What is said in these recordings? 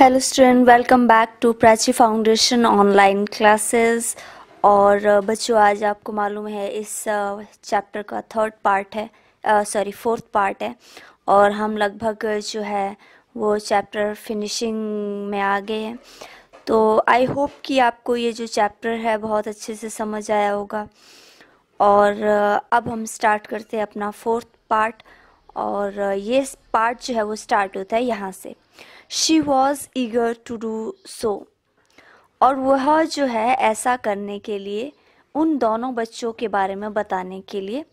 Hello student, welcome back to Prachi foundation online classes. और बच्चों, आज आपको मालूम है इस चैप्टर का फोर्थ पार्ट है और हम लगभग जो है वो चैप्टर फिनिशिंग में आ गए हैं। तो आई होप कि आपको ये जो चैप्टर है बहुत अच्छे से समझ आया होगा। और अब हम स्टार्ट करते हैं अपना फोर्थ पार्ट। और ये पार्ट जो है वो स्टार्ट होता है यहाँ से। She was eager to do so. और वह जो है ऐसा करने के लिए, उन दोनों बच्चों के बारे में बताने के लिए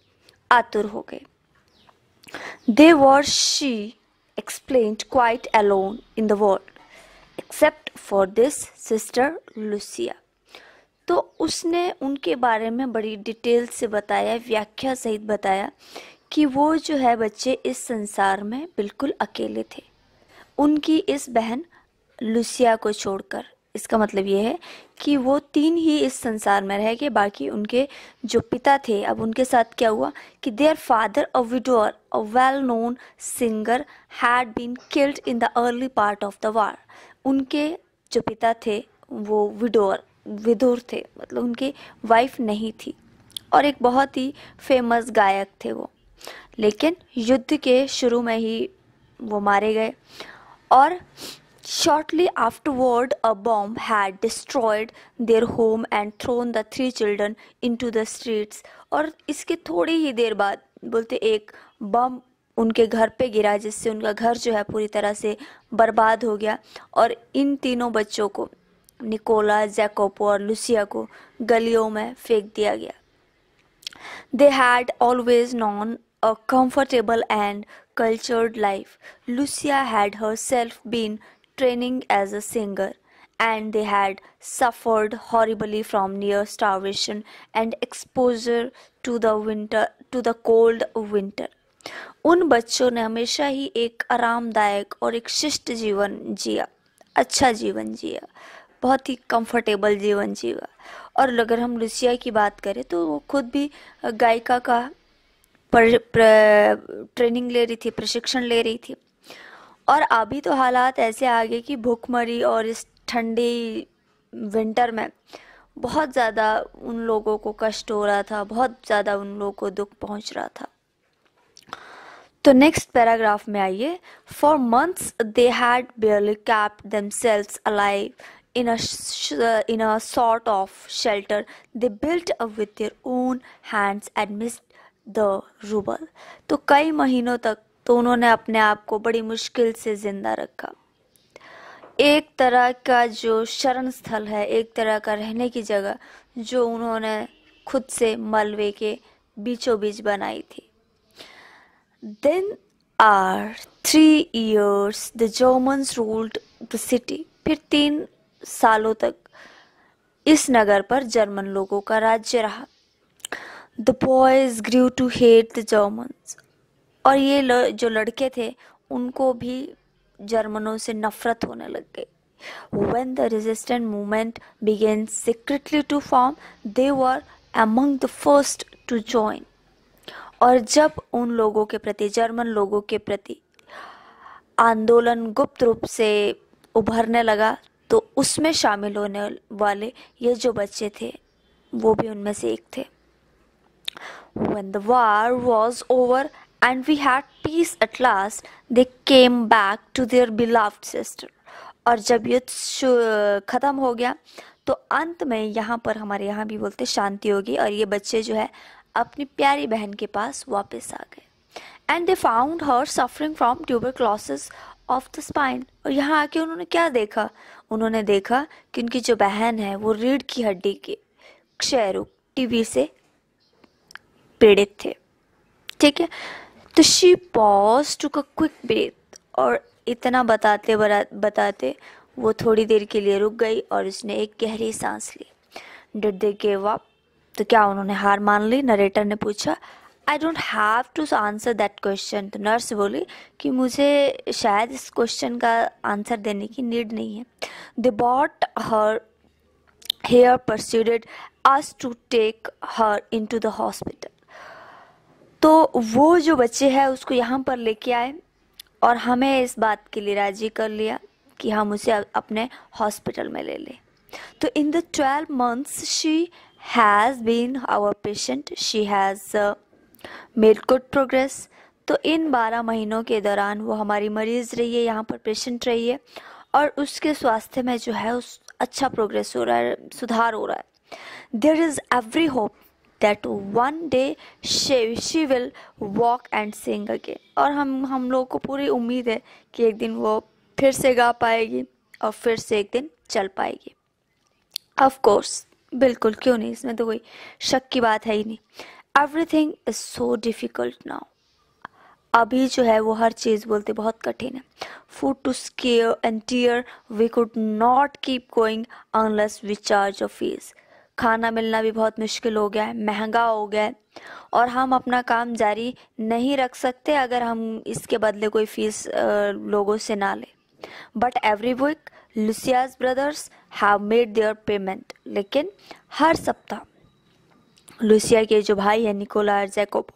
आतुर हो गए। They were, she explained, quite alone in the world except for this sister Lucia. तो उसने उनके बारे में बड़ी डिटेल से बताया, व्याख्या सहित बताया कि वो जो है बच्चे इस संसार में बिल्कुल अकेले थे, उनकी इस बहन लुसिया को छोड़कर। इसका मतलब ये है कि वो तीन ही इस संसार में रह गए, बाकी उनके जो पिता थे, अब उनके साथ क्या हुआ कि their father, a widower, a well known singer, had been killed in the early part of the war. उनके जो पिता थे वो विधुर थे, मतलब उनकी वाइफ नहीं थी, और एक बहुत ही फेमस गायक थे वो। लेकिन युद्ध के शुरू में ही वो मारे गए। और shortly afterward a bomb had destroyed their home and thrown the three children into the streets। और इसके थोड़ी ही देर बाद बोलते एक बम उनके घर पे गिरा, जिससे उनका घर जो है पूरी तरह से बर्बाद हो गया। और इन तीनों बच्चों को, निकोला, जैकोपो और लुसिया को, गलियों में फेंक दिया गया। They had always known a comfortable and cultured life. Lucia had herself been training as a singer, and they had suffered horribly from near starvation and exposure to the cold winter. उन बच्चों ने हमेशा ही एक आरामदायक और एक शिष्ट जीवन जिया, अच्छा जीवन जिया, बहुत ही कंफर्टेबल जीवन जिया। और अगर हम लुसिया की बात करें तो वो खुद भी गायिका का ट्रेनिंग ले रही थी, प्रशिक्षण ले रही थी। और अभी तो हालात ऐसे आ गए कि भूखमरी और इस ठंडी विंटर में बहुत ज़्यादा उन लोगों को कष्ट हो रहा था, बहुत ज़्यादा उन लोगों को दुख पहुंच रहा था। तो नेक्स्ट पैराग्राफ में आइए। For months they had barely kept themselves alive in a sort of shelter they built up with their own hands amidst the rubble। तो कई महीनों तक तो उन्होंने अपने आप को बड़ी मुश्किल से जिंदा रखा। एक तरह का जो शरण स्थल है, एक तरह का रहने की जगह जो उन्होंने खुद से मलबे के बीचों बीच बनाई थी। Then are 3 years the Germans ruled the city। फिर 3 सालों तक इस नगर पर जर्मन लोगों का राज्य रहा। The boys grew to hate the Germans। और ये जो लड़के थे उनको भी जर्मनों से नफरत होने लग गई। When the resistance movement began secretly to form, they were among the first to join। और जब उन लोगों के प्रति, जर्मन लोगों के प्रति आंदोलन गुप्त रूप से उभरने लगा, तो उसमें शामिल होने वाले ये जो बच्चे थे वो भी उनमें से एक थे। When the war was over and we had peace at last, they came back to their beloved sister। और जब युद्ध खत्म हो गया तो अंत में यहाँ पर, हमारे यहाँ भी बोलते शांति होगी, और ये बच्चे जो है अपनी प्यारी बहन के पास वापस आ गए। And they found her suffering from tuberculosis of the spine. और यहाँ आके उन्होंने क्या देखा? उन्होंने देखा कि उनकी जो बहन है वो रीढ़ की हड्डी के क्षय रोग, टीबी से पीड़ित थे। ठीक है, तो she pause, took a quick breath. और इतना बताते बताते वो थोड़ी देर के लिए रुक गई और उसने एक गहरी सांस ली। Did they give up? तो क्या उन्होंने हार मान ली? नरेटर ने पूछा। I don't have to answer that question. तो नर्स बोली कि मुझे शायद इस क्वेश्चन का आंसर देने की नीड नहीं है। They bought her hair, persuaded us to take her into the hospital. तो वो जो बच्चे हैं उसको यहाँ पर लेके आए और हमें इस बात के लिए राजी कर लिया कि हम उसे अपने हॉस्पिटल में ले लें। तो in the 12 months she has been our patient, she has made good progress. तो इन 12 महीनों के दौरान वो हमारी मरीज़ रही है, यहाँ पर पेशेंट रही है, और उसके स्वास्थ्य में जो है उस अच्छा प्रोग्रेस हो रहा है, सुधार हो रहा है। There is every hope that one day she will walk and sing again. और हम लोग को पूरी उम्मीद है कि एक दिन वो फिर से गा पाएगी और फिर से एक दिन चल पाएगी। ऑफ कोर्स, बिल्कुल, क्यों नहीं, इसमें तो कोई शक की बात है ही नहीं। Everything is so difficult now. अभी जो है वो हर चीज़ बोलते बहुत कठिन है। Food too scarce and dear, we could not keep going unless we charge a fee. खाना मिलना भी बहुत मुश्किल हो गया है, महंगा हो गया है, और हम अपना काम जारी नहीं रख सकते अगर हम इसके बदले कोई फीस लोगों से ना लें। But every week Lucia's brothers have made their payment. लेकिन हर सप्ताह लुसिया के जो भाई है निकोला और जैकोब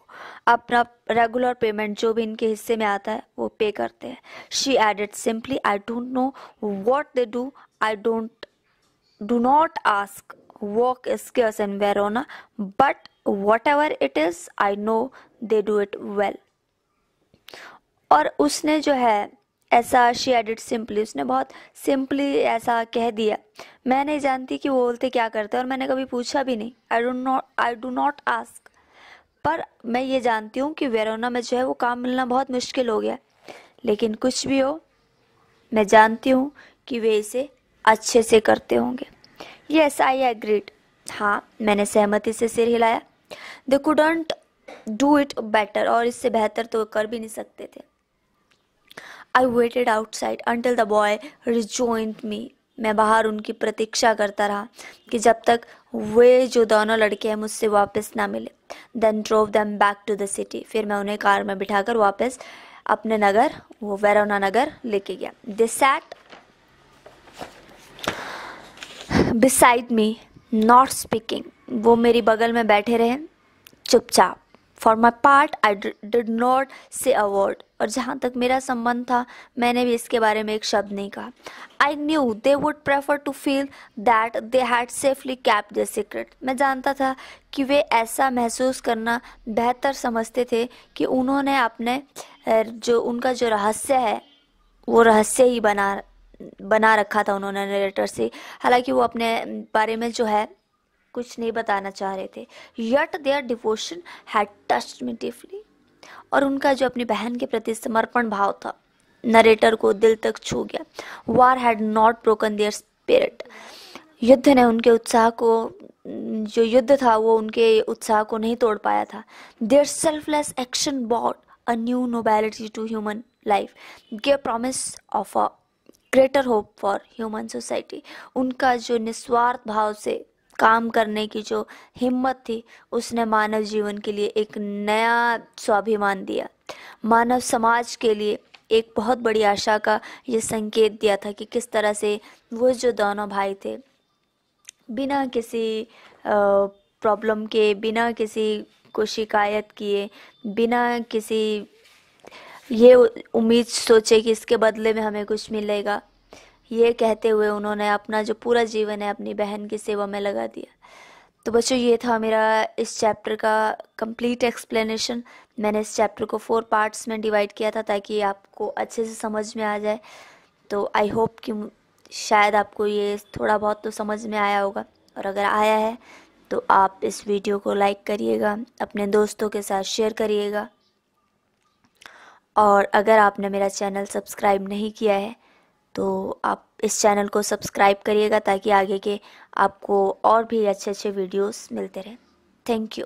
अपना रेगुलर पेमेंट जो भी इनके हिस्से में आता है वो पे करते हैं। She added simply, I don't know what they do, I do not ask, work is scarce in Verona, but whatever it is, I know they do it well। और उसने जो है ऐसा शी एडिड सिंपली, उसने बहुत simply ऐसा कह दिया। मैं नहीं जानती कि वो बोलते क्या करते हैं, और मैंने कभी पूछा भी नहीं। आई डू नॉट आस्क। पर मैं ये जानती हूँ कि वेरोना में जो है वो काम मिलना बहुत मुश्किल हो गया। लेकिन कुछ भी हो, मैं जानती हूँ कि वे इसे अच्छे से करते होंगे। Yes, I agreed. हाँ, मैंने सहमति से सिर हिलाया। They couldn't do it better, और इससे बेहतर तो कर भी नहीं सकते थे। I waited outside until the boy rejoined me. मैं बाहर उनकी प्रतीक्षा करता रहा कि जब तक वे जो दोनों लड़के हैं मुझसे वापस ना मिले। Then drove them back to the city. फिर मैं उन्हें कार में बिठाकर वापस अपने नगर, वो वेरोना नगर, लेके गया। They sat beside me not speaking. वो मेरी बगल में बैठे रहे चुपचाप। For my part I did not say a word. और जहाँ तक मेरा संबंध था मैंने भी इसके बारे में एक शब्द नहीं कहा। I knew they would prefer to feel that they had safely kept the secret. मैं जानता था कि वे ऐसा महसूस करना बेहतर समझते थे कि उन्होंने अपने जो उनका जो रहस्य है वो रहस्य ही बना रखा था उन्होंने नरेटर से। हालांकि वो अपने बारे में जो है कुछ नहीं बताना चाह रहे थे। Yet their devotion had touched me deeply. और उनका जो अपनी बहन के प्रति समर्पण भाव था नरेटर को दिल तक छू गया। War had not broken their spirit. युद्ध ने उनके उत्साह को, जो युद्ध था वो उनके उत्साह को नहीं तोड़ पाया था। Their selfless action bought a new nobility to human life, give promise of a greater hope for human society. उनका जो निस्वार्थ भाव से काम करने की जो हिम्मत थी उसने मानव जीवन के लिए एक नया स्वाभिमान दिया। मानव समाज के लिए एक बहुत बड़ी आशा का ये संकेत दिया था कि किस तरह से वो जो दोनों भाई थे बिना किसी प्रॉब्लम के, बिना किसी को शिकायत किए, बिना किसी ये उम्मीद सोचे कि इसके बदले में हमें कुछ मिलेगा, ये कहते हुए उन्होंने अपना जो पूरा जीवन है अपनी बहन की सेवा में लगा दिया। तो बच्चों, ये था मेरा इस चैप्टर का कंप्लीट एक्सप्लेनेशन। मैंने इस चैप्टर को 4 पार्ट्स में डिवाइड किया था ताकि आपको अच्छे से समझ में आ जाए। तो आई होप कि शायद आपको ये थोड़ा बहुत तो समझ में आया होगा, और अगर आया है तो आप इस वीडियो को लाइक करिएगा, अपने दोस्तों के साथ शेयर करिएगा, और अगर आपने मेरा चैनल सब्सक्राइब नहीं किया है तो आप इस चैनल को सब्सक्राइब करिएगा ताकि आगे के आपको और भी अच्छे अच्छे वीडियोस मिलते रहें। Thank you.